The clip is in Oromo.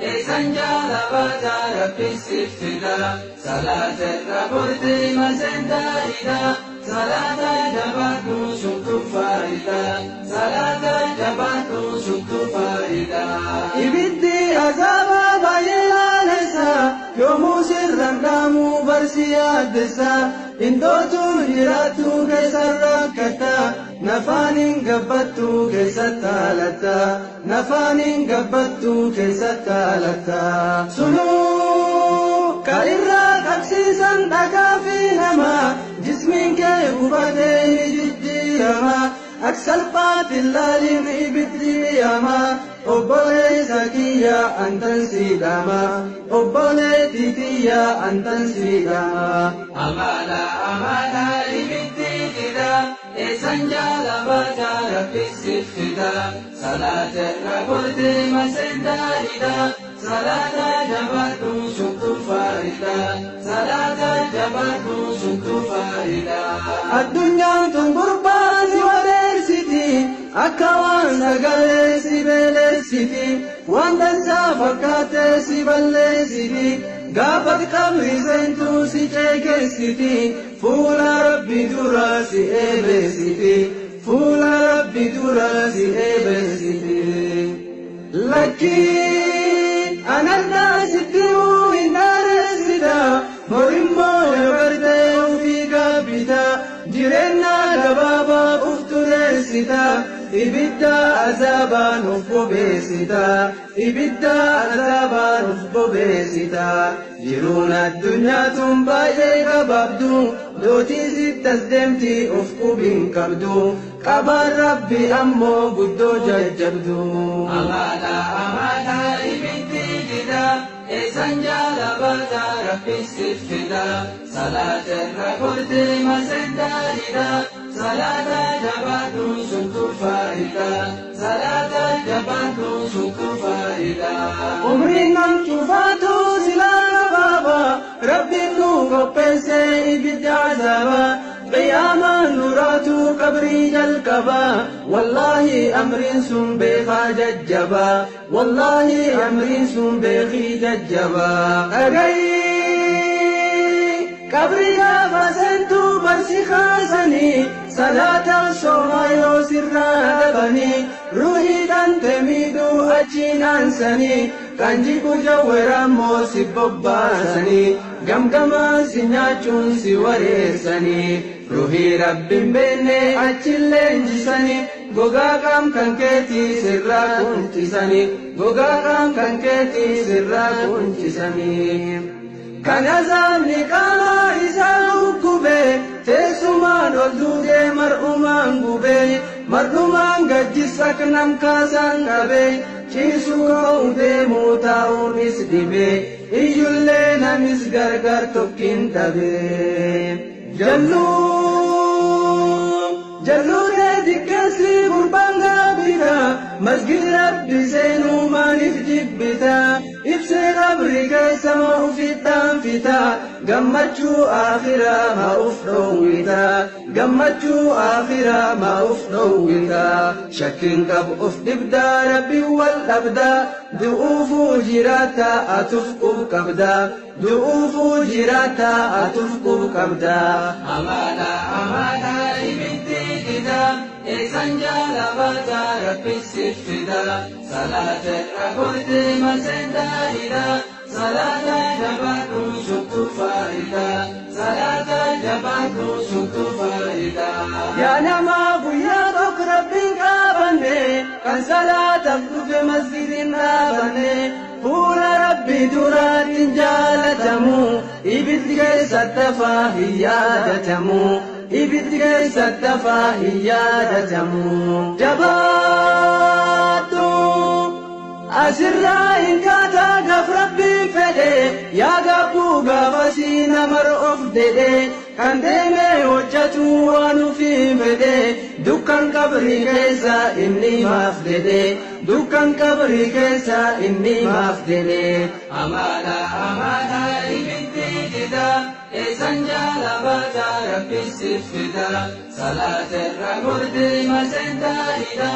Sanjala bata rapisi fida, salate raporti masenda ida, salata jabatu shuktu farida, salata jabatu shuktu farida. Ibiddi azaba bayila lesa, yomu sirrandamu barsiya desa, indotu jiratu kesarrakata, nafanin gabbatu kesatalata, nafanin gabbatu kesatalata. Sunu kalirra taksisan tagafi nama, jismin ke ubade hijjirama, aksal patillalin ibidriyama, obbole sakiya antan sidama, obbole titiya antan sidama. Amala amala ibidriyida, Sanjala bata rapisi fida, salate raporti masenda ida, salata jabatu shuktu farida, salata jabatu shuktu farida. Adunya tungurba si wader siti, akawan sagale si bele siti, wandan sa fakate si balle siti, gafat kabri sentu si cheke siti, fula rabbi dura si ebe siti, fula rabbi dura si ebe siti. Laki ananda sittimu inare sida, morimmo yabarte ufiga bida, jirena gababa ufture sida, ibidda azaban ufbobe sida, ibidda azaban ufbobe sida. Jiruna dunya tumbaye gababdu, doti sittas demti ufkubin kabdu, qabar rabbi ammo guddo jajjabdu. Amala amala ibiddi jida, sanjala bata rabbisi fida, salate raporti masenda ida, salata jabatu shuktu farida, salata jabatu shuktu farida. Umrin nam chufatu silana baba, rabbi nu goppese ibidda azaba, قياما نرات قبري جلكبا، والله أمرين سن بخا ججبا، والله أمرين سن بخي ججبا. أغي قبري جابا سنتو برسي خاسني، صلاة الصوما يوسر دبني، روحي تنتميدو أجين أنسني، kanji kujawera mosi bobbasani, gamgama sinyachun si wareessani, ruhi rabbin benne achillenjisani, gogaagam kanketi sirra kunchisani, gogaagam kanketi sirra kunchisani. Kanazamni kama isa ukube, tesuman oldude mar'uman gube, mar'uman gajjisak nam kasan gabe, Chisu kaude mutaun isdibe, ijulle namis gargar tokkin tabe. Jallu de dikkasi gurbanga bita, masjid rabbi senu manif jibbita, ibse qabri kaisama ufitan fita, gammachu akhira ma ufdowita, gammachu akhira ma ufdowita. Shakin qab ufdibda rabbi wal abda, du'ufu jirata atufqub qabda, du'ufu jirata atufqub qabda. Amana amana ibiddi jida, sanjala bata rabbisi fida, salate raporti masenda ida, salata jabatu shuktu farida, salata jabatu shuktu farida. Ya nama guyya tok rabbin qabane, kan salata kufe masjidin qabane, fula rabbi duratin jalatamu, ibiddi keessattafa hiyyadatamu, ibiddi keessattafa hiyyadatamu. Jabaatu asirra inkata gaf rabbin fede, ya gabu gafasi namar of dede, kan deeme hojjatu waan ufii fede, dukkan qabri keessa inni maaf dede, dukkan qabri keessa inni maaf dede. Amala amala ibiddi jida, sanjala bata rabbisi fida, salate raporti masenda ida.